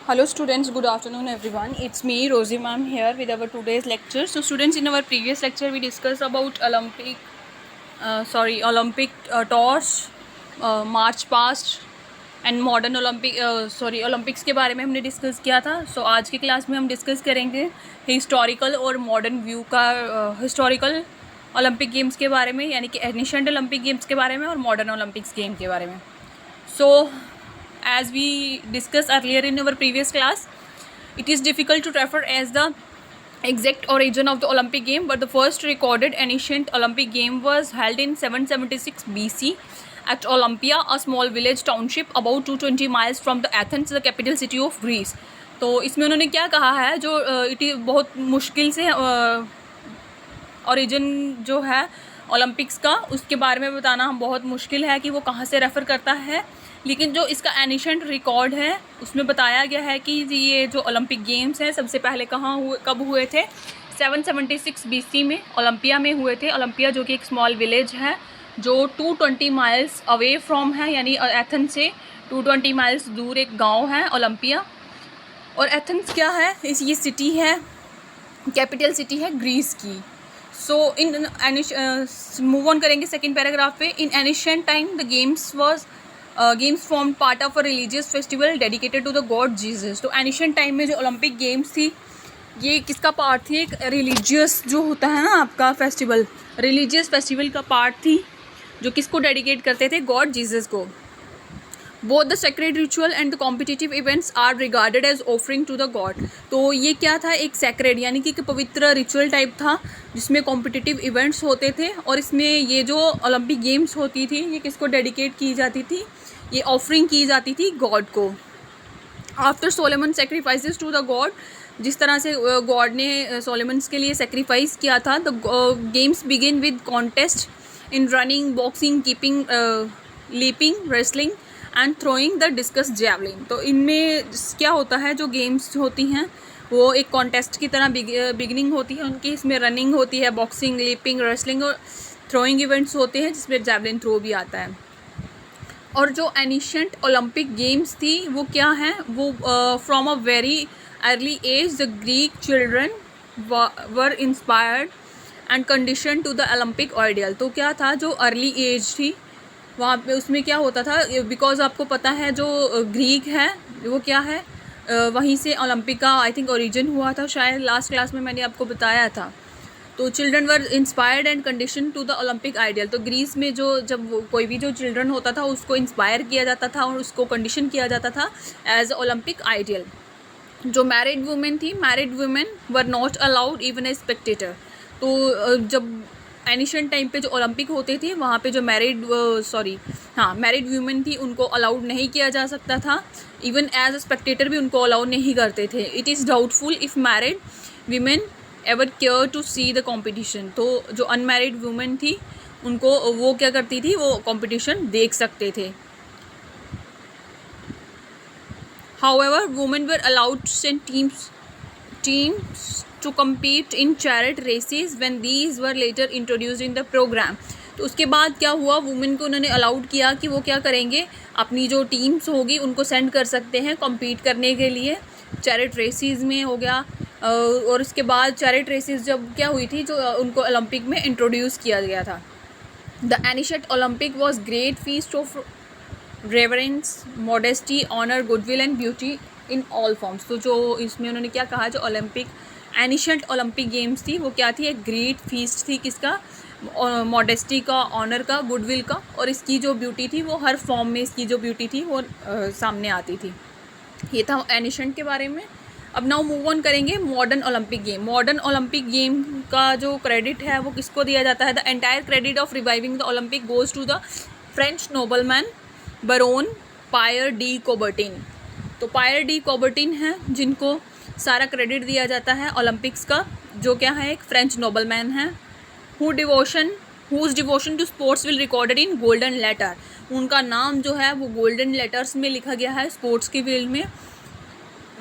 Hello students, good afternoon everyone. It's me Rosie ma'am here with our today's lecture. So students, in our previous lecture we discussed about Olympic torch, march past and modern Olympics के बारे में हमने discuss किया था. सो आज की class में हम डिस्कस करेंगे हिस्टोरिकल और मॉडर्न व्यू का हिस्टोरिकल ओलंपिक गेम्स के बारे में, यानी कि एनिशेंट ओलंपिक गेम्स के बारे में और मॉडर्न ओलंपिक्स गेम के बारे में. सो as we discussed earlier in our previous class, it is difficult to refer as the exact origin of the Olympic game, but the first recorded ancient Olympic game was held in 776 BC at Olympia, a small village township about 220 miles from the Athens, the capital city of Greece. तो इसमें उन्होंने क्या कहा है, जो बहुत मुश्किल से ओरिजिन जो है ओलंपिक्स का, उसके बारे में बताना हम बहुत मुश्किल है कि वो कहाँ से रेफ़र करता है. लेकिन जो इसका एनिशेंट रिकॉर्ड है उसमें बताया गया है कि ये जो ओलंपिक गेम्स हैं सबसे पहले कब हुए थे. 776 BC में ओलंपिया में हुए थे. ओलंपिया जो कि एक स्मॉल विलेज है जो 220 माइल्स अवे फ्रॉम है, यानी एथेंस से 220 माइल्स दूर एक गांव है ओलंपिया. और एथेंस क्या है, ये सिटी है, कैपिटल सिटी है ग्रीस की. सो इन मूव ऑन करेंगे सेकेंड पैराग्राफ पे. In ancient time the games form part of a religious festival dedicated to the god Jesus. तो एनिशियंट टाइम में जो ओलंपिक गेम्स थी ये किसका पार्ट थी, एक रिलीजियस जो होता है ना आपका फेस्टिवल, रिलीजियस फेस्टिवल का पार्ट थी जो किसको डेडिकेट करते थे, गॉड जीसस को. Both the sacred ritual and the competitive events are regarded as offering to the God. तो ये क्या था, एक सेक्रेड यानी कि पवित्र रिचुअल टाइप था जिसमें कॉम्पिटिटिव इवेंट्स होते थे. और इसमें ये जो ओलंपिक गेम्स होती थी ये किसको डेडिकेट की जाती थी, ये ऑफरिंग की जाती थी गॉड को. After solemn sacrifices to the God, जिस तरह से गॉड ने सोलोमन्स के लिए सेक्रीफाइस किया था. The games begin with contest in running, boxing, keeping, leaping, wrestling and throwing the discuss javelin. तो इनमें क्या होता है, जो गेम्स होती हैं वो एक कॉन्टेस्ट की तरह बिगिनिंग होती है उनकी. इसमें रनिंग होती है, बॉक्सिंग, लीपिंग, रेसलिंग और थ्रोइंग इवेंट्स होते हैं जिसमें जैवलिन थ्रो भी आता है. और जो एनिशियंट ओलंपिक गेम्स थी वो क्या हैं, वो from a very early age the Greek children were inspired and condition to the Olympic ideal. तो क्या था, जो अर्ली एज थी वहाँ पे उसमें क्या होता था, बिकॉज आपको पता है जो ग्रीक है वो क्या है, वहीं से ओलंपिक का आई थिंक ओरिजिन हुआ था, शायद लास्ट क्लास में मैंने आपको बताया था. तो children were inspired and condition to the Olympic ideal. तो ग्रीस में जो जब कोई भी जो चिल्ड्रन होता था उसको इंस्पायर किया जाता था और उसको कंडीशन किया जाता था एज ओलंपिक आइडियल. जो मैरिड वुमेन थी, married women were not allowed even a Spectator. तो जब एनिशियंट टाइम पे जो ओलंपिक होते थे वहाँ पे जो मैरिड वुमेन थी उनको अलाउड नहीं किया जा सकता था, इवन एज अ स्पेक्टेटर भी उनको अलाउड नहीं करते थे. It is doubtful if married women ever care to see the competition. तो जो अनमैरिड वुमेन थी उनको वो क्या करती थी, वो कॉम्पिटिशन देख सकते थे. However women were allowed to send teams to compete in chariot races when these were later introduced in the program. तो उसके बाद क्या हुआ, वुमेन को उन्होंने अलाउड किया कि वो क्या करेंगे, अपनी जो टीम्स होगी उनको सेंड कर सकते हैं कॉम्पीट करने के लिए चैरिट रेसेस में हो गया. और उसके बाद चैरिट रेसेस जब क्या हुई थी, जो उनको ओलंपिक में इंट्रोड्यूस किया गया था. The ancient Olympic was great feast of reverence, modesty, honour, goodwill and beauty in all forms. तो जो इसमें उन्होंने क्या कहा, जो ओलंपिक एनिशियंट ओलंपिक गेम्स थी वो क्या थी, एक ग्रेट फीस्ट थी किसका, मॉडेस्टी का, ऑनर का, गुडविल का, और इसकी जो ब्यूटी थी वो हर फॉर्म में इसकी जो ब्यूटी थी वो सामने आती थी. ये था एनिशियंट के बारे में. अब नाउ मूव ऑन करेंगे modern Olympic game. Modern Olympic game का जो क्रेडिट है वो किसको दिया जाता है, the entire credit of reviving the Olympic goes to the French nobleman baron Pierre de Coubertin. तो पायर डी कोबर्टिन है जिनको सारा क्रेडिट दिया जाता है ओलंपिक्स का, जो क्या है, एक फ्रेंच नोबलमैन है. Whose devotion to sports will recorded in golden letter. उनका नाम जो है वो गोल्डन लेटर्स में लिखा गया है स्पोर्ट्स की फील्ड में.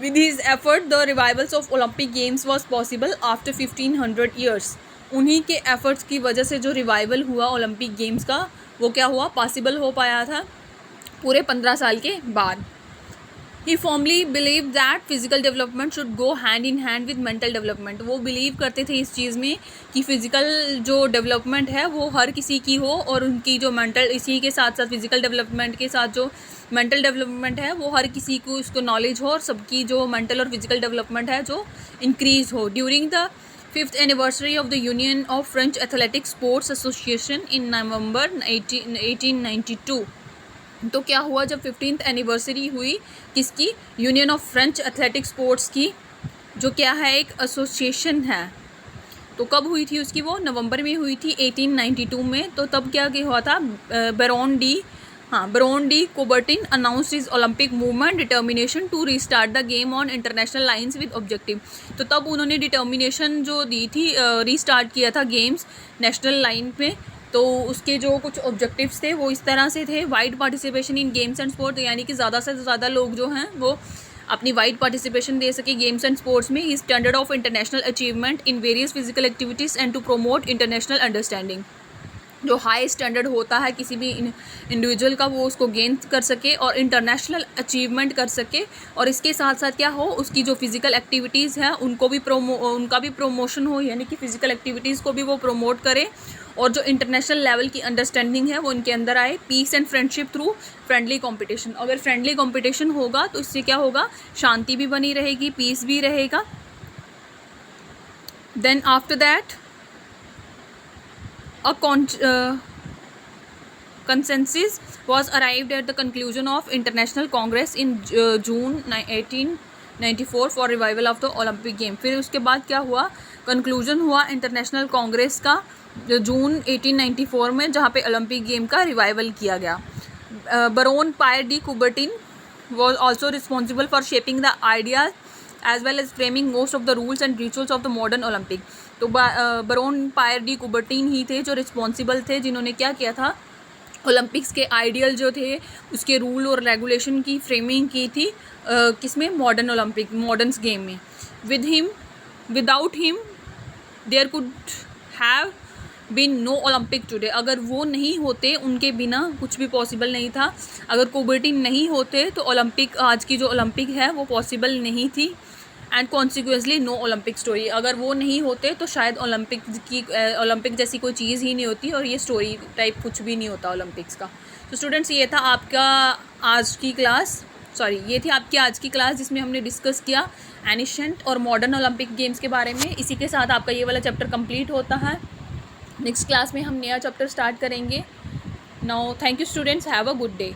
With his effort the revivals of Olympic games was possible after 1500 years. उन्हीं के एफर्ट्स की वजह से जो रिवाइवल हुआ ओलंपिक गेम्स का वो क्या हुआ, पॉसिबल हो पाया था पूरे 15 साल के बाद. He formally believe that physical development should go hand in hand with mental development. वो बिलीव करते थे इस चीज़ में कि फ़िज़िकल जो डेवलपमेंट है वो हर किसी की हो, और उनकी जो मेंटल, इसी के साथ साथ फिजिकल डेवलपमेंट के साथ जो मेंटल डेवलपमेंट है वो हर किसी को उसको नॉलेज हो, और सबकी जो मेंटल और फिजिकल डेवलपमेंट है जो इंक्रीज़ हो। During the 5th anniversary of the union of French athletic sports association in November 1892। तो क्या हुआ जब 15th एनिवर्सरी हुई किसकी, union of French athletic sports की, जो क्या है एक एसोसिएशन है। तो कब हुई थी उसकी, वो नवंबर में हुई थी 1892 में। तो तब क्या हुआ था, Baron de Coubertin announced his Olympic movement determination to restart the game on international lines with objective. तो तब उन्होंने डिटर्मिनेशन जो दी थी, रीस्टार्ट किया था गेम्स नेशनल लाइन पे। तो उसके जो कुछ ऑब्जेक्टिव्स थे वो इस तरह से थे, wide participation in games and sport, यानी कि ज़्यादा से ज़्यादा लोग जो हैं वो अपनी वाइड पार्टिसिपेशन दे सके गेम्स एंड स्पोर्ट्स में। He standard of international achievement in various physical activities and to promote international understanding. जो हाई स्टैंडर्ड होता है किसी भी इंडिविजुअल का, वो उसको गेन कर सके और इंटरनेशनल अचीवमेंट कर सके। और इसके साथ साथ क्या हो, उसकी जो फिज़िकल एक्टिविटीज़ हैं उनको भी उनका भी प्रोमोशन हो, यानी कि फ़िज़िकल एक्टिविटीज़ को भी वो प्रोमोट करे, और जो इंटरनेशनल लेवल की अंडरस्टैंडिंग है वो इनके अंदर आए। Peace and friendship through friendly competition. अगर फ्रेंडली कंपटीशन होगा तो इससे क्या होगा, शांति भी बनी रहेगी, पीस भी रहेगा। Then after that a consensus was arrived at the conclusion of International Congress in June 1894 for revival of the Olympic game। फिर उसके बाद क्या हुआ, कंक्लूजन हुआ इंटरनेशनल कांग्रेस का जो जून 1894 में, जहाँ पे ओलंपिक गेम का रिवाइवल किया गया। Baron Pierre de Coubertin was also responsible for shaping the ideas as well as framing most of the rules and rituals of the modern Olympic। तो बैरोन पायर डी कुबर्टिन ही थे जो responsible थे, जिन्होंने क्या किया था, ओलंपिक्स के ideal जो थे उसके रूल और रेगुलेशन की फ्रेमिंग की थी, किसमें, मॉडर्न ओलंपिक, मॉडर्न गेम में। Without him there could have been no Olympic today. अगर वो नहीं होते, उनके बिना कुछ भी पॉसिबल नहीं था। अगर कुबर्टिन नहीं होते तो ओलंपिक, आज की जो ओलंपिक है वो पॉसिबल नहीं थी। And consequently no Olympic story. अगर वो नहीं होते तो शायद ओलंपिक जैसी कोई चीज़ ही नहीं होती, और ये स्टोरी टाइप कुछ भी नहीं होता ओलंपिक्स का। तो स्टूडेंट्स, ये था आपका आज की क्लास, ये थी आपकी आज की क्लास जिसमें हमने डिस्कस किया एनिशेंट और मॉडर्न ओलंपिक गेम्स के बारे में। इसी के साथ आपका ये वाला चैप्टर कंप्लीट होता है। नेक्स्ट क्लास में हम नया चैप्टर स्टार्ट करेंगे। Now thank you students, have a good day.